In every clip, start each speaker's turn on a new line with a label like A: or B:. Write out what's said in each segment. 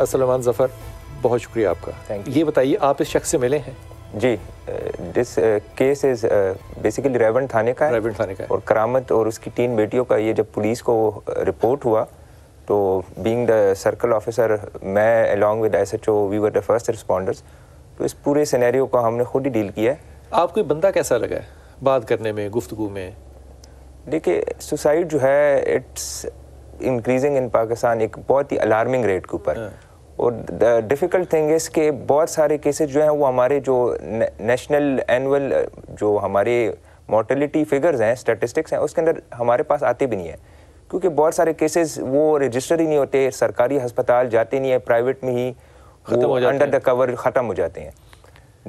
A: سلمان ظفر، بہت شکریہ آپ کا. یہ بتائیے آپ اس شخص سے ملے ہیں؟
B: جی، this case is basically Raiwind تھانے کا ہے اور کرامت اور اس کی 3 بیٹیوں کا. یہ جب پولیس کو رپورٹ ہوا تو بینگ دا سرکل آفیسر، میں along with SHO we were the first responders. تو اس پورے سینیریو کو ہم نے خود ہی ڈیل کیا ہے.
A: آپ کو بندہ کیسا لگا ہے بات کرنے میں، گفتگو میں؟
B: دیکھیے، سوسائڈ جو ہے اٹس انکریزنگ ان پاکستان ایک بہت ہی الارمنگ ریٹ کے اوپر. اور ڈیفیکلٹ تھنگ از کہ بہت سارے کیسز جو ہیں وہ ہمارے جو نیشنل اینول جو ہمارے مورٹیلٹی فگرز ہیں، اسٹیٹسٹکس ہیں، اس کے اندر ہمارے پاس آتے بھی نہیں ہیں، کیونکہ بہت سارے کیسز وہ رجسٹر ہی نہیں ہوتے، سرکاری ہسپتال جاتے نہیں ہیں، پرائیویٹ میں ہی انڈر دا کور ختم ہو جاتے ہیں.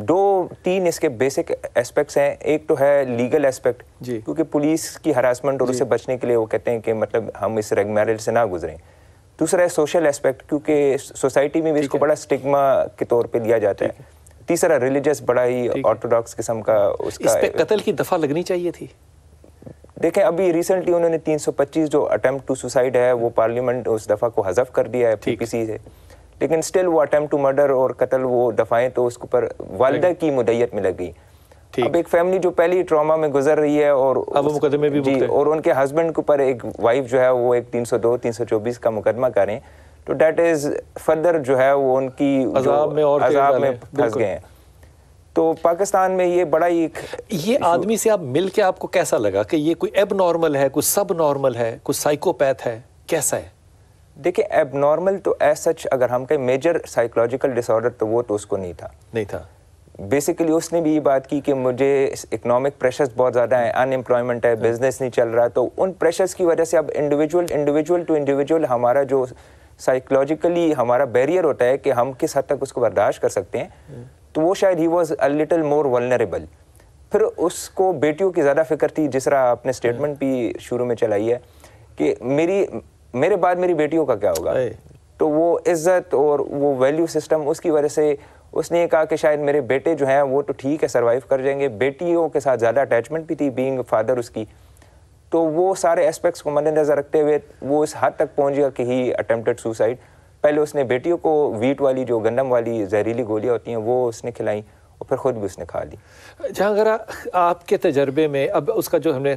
B: 2-3 اس کے بیسک اسپیکٹس ہیں. ایک تو ہے لیگل اسپیکٹ، کیونکہ پولیس کی ہراسمنٹ اور اسے بچنے کے لیے وہ کہتے ہیں کہ مطلب ہم اس ریگ میرج سے نہ گزریں. دوسرا ہے سوشل اسپیکٹ، کیونکہ سوسائٹی میں بھی اس کو بڑا اسٹگما کے طور پہ دیا جاتا ہے. تیسرا ریلیجس، بڑا ہی آرتھوڈاکس قسم کا اس کا.
A: اس پہ قتل کی دفعہ لگنی چاہیے تھی.
B: دیکھیں، ابھی ریسنٹلی انہوں نے 325 جو اٹیمپٹ ٹو سوسائڈ ہے وہ پارلیمنٹ اس دفعہ کو حذف کر دیا ہے PPC سے، لیکن سٹل وہ اٹیمپٹ ٹو مرڈر اور قتل وہ دفعیں تو اس کے اوپر والدہ کی مدعیت میں لگ گئی. اب ایک فیملی جو پہلی ٹراما میں گزر رہی ہے اور
A: مقدمے بھی
B: اور ان کے ہسبینڈ کے اوپر ایک وائف جو ہے وہ ایک 302 324 کا مقدمہ کریں تو دیٹ از فردر جو ہے وہ ان کی عذاب میں پھنس گئے ہیں. تو پاکستان میں یہ بڑا ہی
A: یہ آدمی سے آپ مل کے آپ کو کیسا لگا کہ یہ کوئی ایب نارمل ہے، کوئی سب نارمل ہے، کوئی سائیکوپیتھ ہے، کیسا ہے؟
B: دیکھیں، ایب نارمل تو ایز سچ اگر ہم کہیں میجر سائیکولوجیکل ڈس آرڈر تو وہ تو اس کو نہیں تھا. بیسیکلی اس نے بھی یہ بات کی کہ مجھے اکنامک پریشرز بہت زیادہ ہیں، ان امپلائمنٹ ہے، بزنس نہیں چل رہا. تو ان پریشرز کی وجہ سے اب انڈیویجول ٹو انڈیویجول ہمارا جو سائیکولوجیکلی ہمارا بیریئر ہوتا ہے کہ ہم کس حد تک اس کو برداشت کر سکتے ہیں، تو وہ شاید he was a little more vulnerable. پھر اس کو بیٹیوں کی زیادہ فکر تھی، جس طرح آپ نے اسٹیٹمنٹ بھی شروع میں چلائی ہے کہ میرے بعد میری بیٹیوں کا کیا ہوگا. تو وہ عزت اور وہ ویلیو سسٹم اس کی وجہ سے اس نے یہ کہا کہ شاید میرے بیٹے جو ہیں وہ تو ٹھیک ہے سروائیو کر جائیں گے. بیٹیوں کے ساتھ زیادہ اٹیچمنٹ بھی تھی بینگ فادر اس کی. تو وہ سارے اسپیکٹس کو مد نظر رکھتے ہوئے وہ اس حد تک پہنچ گیا کہ ہی اٹیمپٹڈ سوسائڈ. پہلے اس نے بیٹیوں کو ویٹ والی جو گندم والی زہریلی گولیاں ہوتی ہیں وہ اس نے کھلائیں اور پھر خود بھی اس نے کھا لی.
A: جہاں اگر آپ کے تجربے میں اب اس کا جو ہم نے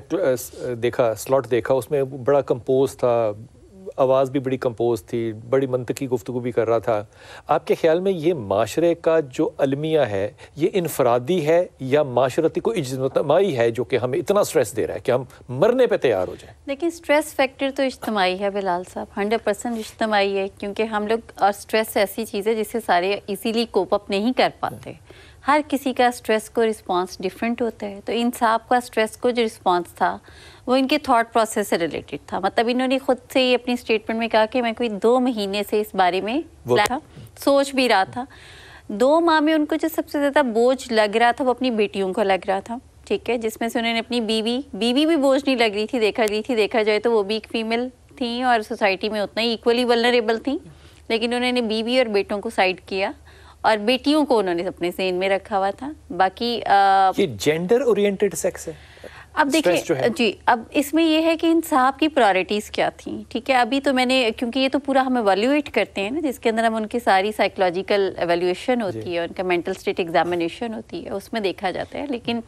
A: دیکھا سلاٹ دیکھا اس میں بڑا کمپوز تھا، آواز بھی بڑی کمپوز تھی، بڑی منطقی گفتگو بھی کر رہا تھا. آپ کے خیال میں یہ معاشرے کا جو المیہ ہے یہ انفرادی ہے یا معاشرتی کو اجتماعی ہے جو کہ ہمیں اتنا سٹریس دے رہا ہے کہ ہم مرنے پہ تیار ہو جائیں؟
C: لیکن سٹریس فیکٹر تو اجتماعی ہے بلال صاحب، 100% اجتماعی ہے، کیونکہ ہم لوگ اور سٹریس ایسی چیز ہے جس سے سارے ایزیلی کوپ اپ نہیں کر پاتے. ہر کسی کا سٹریس کو رسپانس ڈیفرنٹ ہوتا ہے. تو ان صاحب کا سٹریس کو جو رسپانس تھا وہ ان کے تھاٹ پروسیس سے ریلیٹڈ تھا. مطلب انہوں نے خود سے ہی اپنی اسٹیٹمنٹ میں کہا کہ میں کوئی 2 مہینے سے اس بارے میں سوچ بھی رہا تھا. 2 ماہ میں ان کو جو سب سے زیادہ بوجھ لگ رہا تھا وہ اپنی بیٹیوں کو لگ رہا تھا، ٹھیک ہے، جس میں سے انہوں نے اپنی بیوی بھی بوجھ نہیں لگ رہی تھی. دیکھا جائے تو وہ بھی ایک فیمیل تھیں اور سوسائٹی میں اتنا ہی ایکولی ولنریبل تھیں، لیکن انہوں نے بیوی اور بیٹوں کو سائڈ کیا اور بیٹیوں کو انہوں نے اپنے ذہن میں رکھا ہوا تھا. باقی
A: یہ جینڈر اورینٹڈ سیکس ہے.
C: اب دیکھیں جی، اب اس میں یہ ہے کہ ان صاحب کی پرائرٹیز کیا تھیں، ٹھیک ہے. ابھی تو میں نے، کیونکہ یہ تو پورا ہم ایویلیویٹ کرتے ہیں نا، جس کے اندر ہم ان کی ساری سائیکولوجیکل ایویلیویشن ہوتی ہے، ان کا مینٹل اسٹیٹ ایگزامینیشن ہوتی ہے، اس میں دیکھا جاتا ہے. لیکن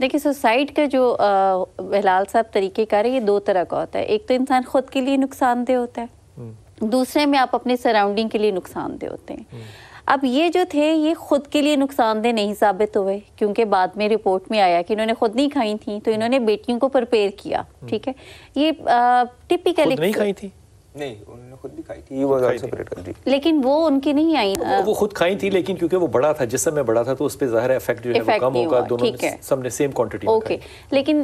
C: دیکھیں سوسائڈ کا جو بلال صاحب طریقہ کار ہے یہ 2 طرح کا ہوتا ہے. ایک تو انسان خود کے لیے نقصان دہ ہوتا ہے، دوسرے میں آپ اپنے سراؤنڈنگ کے لیے نقصان دہ ہوتے ہیں. اب یہ جو تھے یہ خود کے لیے نقصان دہ نہیں ثابت ہوئے، کیونکہ بعد میں رپورٹ میں آیا کہ انہوں نے خود نہیں کھائی تھیں تو انہوں نے بیٹیوں کو پرپیئر کیا، ٹھیک ہے. یہ ٹپیکل
A: نہیں کھائی تھی،
B: نہیں انہوں نے خود بھی کھائی تھی، وہ سیپریٹ کر دی،
C: لیکن وہ ان کی نہیں آئی.
A: وہ خود کھائی تھی لیکن کیونکہ وہ بڑا تھا، جسم میں بڑا تھا تو اس پہ ظاہر افیکٹ جو ہے وہ کم ہوگا. دونوں سب نے سیم کوانٹٹی میں کھائی.
C: لیکن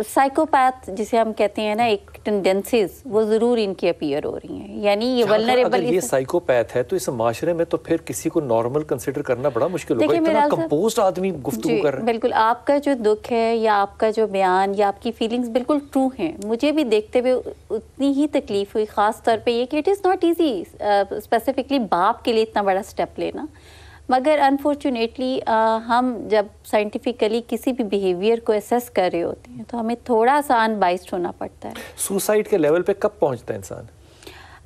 C: سائیکوپیتھ جسے ہم کہتے ہیں نا، ایک ٹینڈنسیز وہ ضرور ان کی اپیئر ہو رہی ہیں. یعنی یہ ولنریبل،
A: اگر یہ سائیکوپیتھ ہے تو اس معاشرے میں تو پھر کسی کو نارمل کنسیڈر کرنا بڑا مشکل ہوگا. اتنا کمپوزڈ آدمی گفتگو کر رہا ہے.
C: بالکل آپ کا جو دکھ ہے یا آپ کا جو بیان یا آپ کی فیلنگز بالکل ٹرو ہیں. مجھے بھی دیکھتے ہوئے اتنی ہی تکلیف ہوئی، خاص طور پہ یہ کہ it is not easy specifically باپ کے لیے اتنا بڑا اسٹیپ لینا. مگر انفارچونیٹلی ہم جب سائنٹیفکلی کسی بھی بیہیویئر کو اسیس کر رہے ہوتے ہیں تو ہمیں تھوڑا سا ان بائسڈ ہونا پڑتا ہے.
A: سوسائڈ کے لیول پہ کب پہنچتا ہے انسان؟